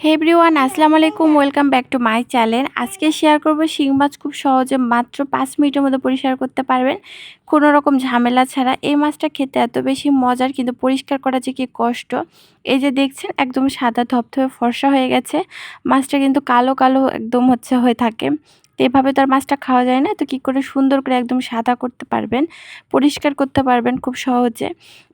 হে everyone, আসসালামু আলাইকুম। Welcome back to my channel. আজকে শেয়ার করব শিং মাছ খুব সহজে মাত্র ৫ মিনিটের মধ্যে পরিষ্কার করতে পারবেন কোনো রকম ঝামেলা ছাড়া। এই মাছটা খেতে এত বেশি মজার, কিন্তু পরিষ্কার করা যে কি কষ্ট। এই যে দেখছেন একদম সাদা ধবধবে ফর্সা হয়ে গেছে। মাছটা কিন্তু কালো কালো একদম হয়ে থাকে। তো এভাবে তো আর মাছটা খাওয়া যায় না। তো কী করে সুন্দর করে একদম সাদা করতে পারবেন, পরিষ্কার করতে পারবেন খুব সহজে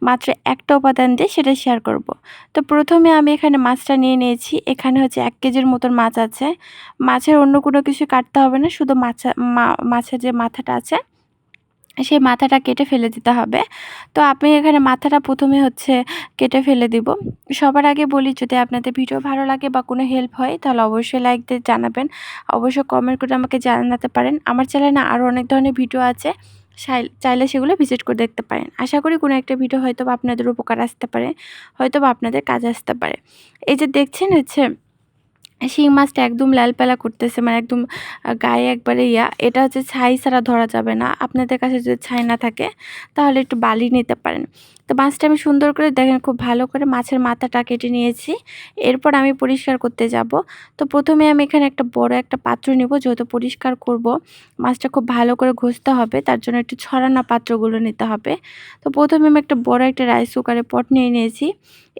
মাত্র একটা উপাদান দিয়ে, সেটা শেয়ার করব। তো প্রথমে আমি এখানে মাছটা নিয়ে নিয়েছি। এখানে ১ কেজির মতন মাছ আছে। মাছের অন্য কোনো কিছু কাটতে হবে না, শুধু মাছের যে মাথাটা আছে সেই মাথাটা কেটে ফেলে দিতে হবে। তো আমি এখানে মাথাটা প্রথমে কেটে ফেলে দিব। সবার আগে বলি, যদি আপনাদের ভিডিও ভালো লাগে বা কোনো হেল্প হয় তাহলে অবশ্যই লাইক দিয়ে জানাবেন। অবশ্যই কমেন্ট করে আমাকে জানাতে পারেন। আমার চ্যানেলে আরও অনেক ধরনের ভিডিও আছে, চাইলে সেগুলো ভিজিট করে দেখতে পারেন। আশা করি কোনো একটা ভিডিও হয়তোবা আপনাদের উপকার আসতে পারে, হয়তোবা আপনাদের কাজে আসতে পারে। এই যে দেখছেন শিং মাছটা একদম লালপালা করতেছে, মানে একদম গায়ে একবারে এটা ছাই ছাড়া ধরা যাবে না। আপনাদের কাছে যদি ছাই না থাকে তাহলে একটু বালি নিতে পারেন। তো মাছটা আমি সুন্দর করে দেখেন খুব ভালো করে মাছের মাথাটা কেটে নিয়েছি। এরপর আমি পরিষ্কার করতে যাব। তো প্রথমে আমি এখানে একটা বড় একটা পাত্র নিব, যেহেতু পরিষ্কার করব। মাছটা খুব ভালো করে ঘষতে হবে, তার জন্য একটু ছড়ানো পাত্রগুলো নিতে হবে। তো প্রথমে আমি একটা বড় একটা রাইস কুকারের পট নিয়ে নিয়েছি।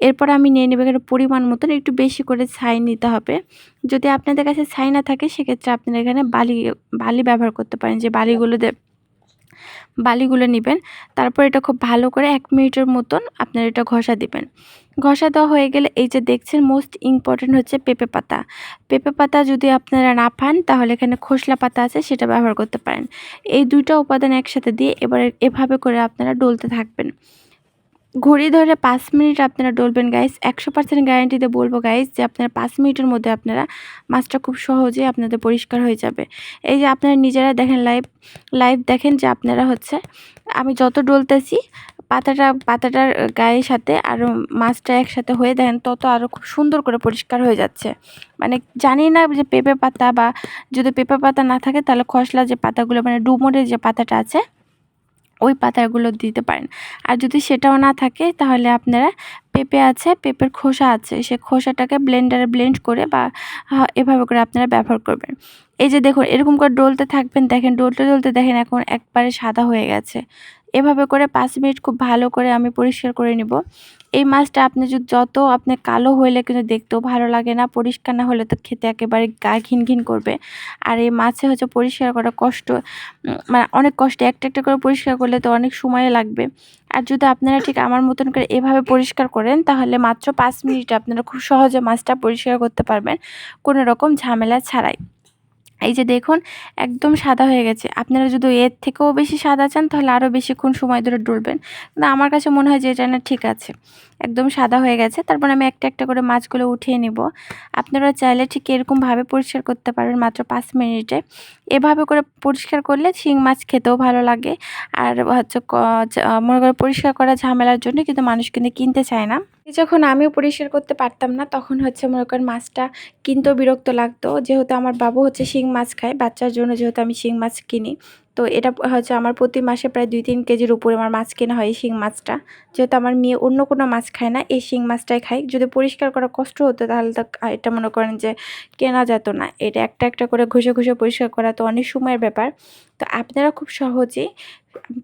এরপর আমি নিয়ে নেব এখানে পরিমাণ মতন একটু বেশি করে ছাই নিতে হবে। যদি আপনাদের কাছে ছাই না থাকে সেক্ষেত্রে আপনারা এখানে বালি ব্যবহার করতে পারেন, যে বালিগুলো নিবেন। তারপর এটা খুব ভালো করে ১ মিনিটের মতন আপনারা এটা ঘষা দিবেন। ঘষা দেওয়া হয়ে গেলে এই যে দেখছেন মোস্ট ইম্পর্টেন্ট হচ্ছে পেঁপে পাতা। পেঁপে পাতা যদি আপনারা না পান তাহলে এখানে খোসলা পাতা আছে, সেটা ব্যবহার করতে পারেন। এই ২ টা উপাদান একসাথে দিয়ে এবারে এভাবে করে আপনারা ডলতে থাকবেন। ঘড়ি ধরে ৫ মিনিট আপনারা ডলবেন গাইস। ১০০% গ্যারান্টিতে বলব গাইস যে আপনারা ৫ মিনিটের মধ্যে আপনারা মাছটা খুব সহজেই আপনাদের পরিষ্কার হয়ে যাবে। এই যে আপনারা নিজেরা দেখেন, লাইভ দেখেন যে আপনারা আমি যত ডলতেছি পাতাটার গায়ের সাথে আরও মাছটা একসাথে হয়ে দেখেন তত আরও খুব সুন্দর করে পরিষ্কার হয়ে যাচ্ছে। মানে জানি না যে পেঁপে পাতা, বা যদি পেঁপে পাতা না থাকে তাহলে খসলা যে পাতাগুলো, মানে ডুমুরের যে পাতাটা আছে ওই পাতাগুলো দিতে পারেন। আর যদি সেটাও না থাকে তাহলে আপনারা পেঁপে আছে, পেঁপের খোসা আছে, সে খোসাটাকে ব্লেন্ডারে ব্লেন্ড করে বা এভাবে করে আপনারা ব্যবহার করবেন। এই যে দেখুন এরকম করে ডলতে থাকবেন, দেখেন ডলতে দেখেন এখন একবারে সাদা হয়ে গেছে। এভাবে করে ৫ মিনিট খুব ভালো করে আমি পরিষ্কার করে নিব। এই মাছটা আপনি যত আপনি কালো হইলে কিন্তু দেখতেও ভালো লাগে না, পরিষ্কার না হলে তো খেতে একেবারে গা ঘিন করবে। আর এই মাছে পরিষ্কার করা কষ্ট, মানে অনেক কষ্টে একটা করে পরিষ্কার করলে তো অনেক সময় লাগবে। আর যদি আপনারা ঠিক আমার মতন করে এভাবে পরিষ্কার করেন তাহলে মাত্র ৫ মিনিটে আপনারা খুব সহজে মাছটা পরিষ্কার করতে পারবেন কোনো রকম ঝামেলা ছাড়াই। এই যে দেখুন একদম সাদা হয়ে গেছে। আপনারা যদি এর থেকেও বেশি সাদা চান তাহলে আরও বেশিক্ষণ সময় ধরে ডলবেন। কিন্তু আমার কাছে মনে হয় যে এটা না ঠিক আছে। একদম সাদা হয়ে গেছে। তারপর আমি একটা করে মাছগুলো উঠিয়ে নিব। আপনারা চাইলে ঠিক এরকমভাবে পরিষ্কার করতে পারবেন মাত্র ৫ মিনিটে। এভাবে করে পরিষ্কার করলে শিং মাছ খেতেও ভালো লাগে। আর মনে করেন পরিষ্কার করা ঝামেলার জন্য কিন্তু মানুষ কিন্তু কিনতে চায় না। যখন আমিও পরিষ্কার করতে পারতাম না তখন মনে করেন মাছটা কিনতেও বিরক্ত লাগতো। যেহেতু আমার বাবু শিং মাছ খায়, বাচ্চার জন্য যেহেতু আমি শিং মাছ কিনি। তো এটা আমার প্রতি মাসে প্রায় ২-৩ কেজির উপরে আমার মাছ কেনা হয় এই শিং মাছটা। যেহেতু আমার মেয়ে অন্য কোনো মাছ খায় না, এই শিং মাছটাই খায়। যদি পরিষ্কার করা কষ্ট হতো তাহলে তো এটা মনে করেন যে কেনা যেত না। এটা একটা করে ঘষে পরিষ্কার করা তো অনেক সময়ের ব্যাপার। তো আপনারা খুব সহজেই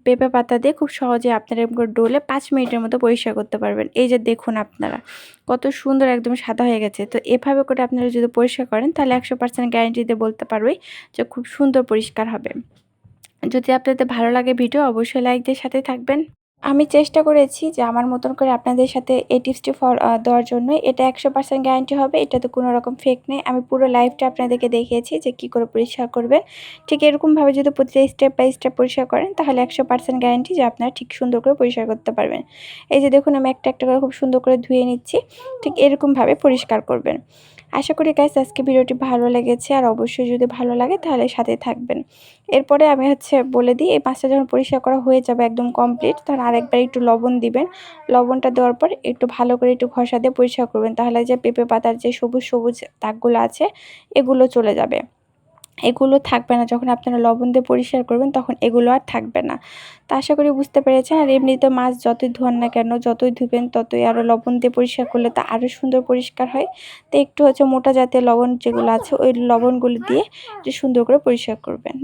পেঁপে পাতা দিয়ে খুব সহজে আপনারা এরকম করে ডলে ৫ মিনিটের মতো পরিষ্কার করতে পারবেন। এই যে দেখুন আপনারা কত সুন্দর একদম সাদা হয়ে গেছে। তো এভাবে করে আপনারা যদি পরিষ্কার করেন তাহলে ১০০% গ্যারান্টি দিয়ে বলতে পারবই যে খুব সুন্দর পরিষ্কার হবে। যদি আপনাদের ভালো লাগে ভিডিও অবশ্যই লাইক দিয়ে সাথে থাকবেন। আমি চেষ্টা করেছি যে আমার মতন করে আপনাদের সাথে এই টিপসটি দেওয়ার জন্য। এটা ১০০% গ্যারান্টি হবে, এটাতে কোনো রকম ফেক নেই। আমি পুরো লাইভটা আপনাদেরকে দেখিয়েছি যে কী করে পরিষ্কার করবেন। ঠিক এরকমভাবে যদি প্রতিটা স্টেপ বাই স্টেপ পরিষ্কার করেন তাহলে ১০০% গ্যারান্টি যে আপনারা ঠিক সুন্দর করে পরিষ্কার করতে পারবেন। এই যে দেখুন আমি একটা করে খুব সুন্দর করে ধুয়ে নিচ্ছি। ঠিক এরকমভাবে পরিষ্কার করবেন। আশা করি গাইস আজকে ভিডিওটি ভালো লেগেছে, আর অবশ্যই যদি ভালো লাগে তাহলে সাথে থাকবেন। এরপরে আমি বলে দিই, এই মাছটা যখন পরিষ্কার করা হয়ে যাবে একদম কমপ্লিট, তখন আরেকবার একটু লবণ দিবেন। লবণটা দেওয়ার পর একটু ভালো করে একটু ঘষা দিয়ে পরিষ্কার করবেন, তাহলে যে পেঁপে পাতার যে সবুজ দাগগুলো আছে এগুলো চলে যাবে। এগুলো থাকবে না। যখন আপনারা লবণ দিয়ে পরিষ্কার করবেন তখন এগুলো আর থাকবে না। তো আশা করি বুঝতে পেরেছেন। আর এমনিতে মাছ যতই ধোয়ান না কেন, যতই ধুবেন ততই আরও লবণ দিয়ে পরিষ্কার করলে তা আরও সুন্দর পরিষ্কার হয়। তো একটু মোটা জাতীয় লবণ যেগুলো আছে ওই লবণগুলো দিয়ে একটু সুন্দর করে পরিষ্কার করবেন।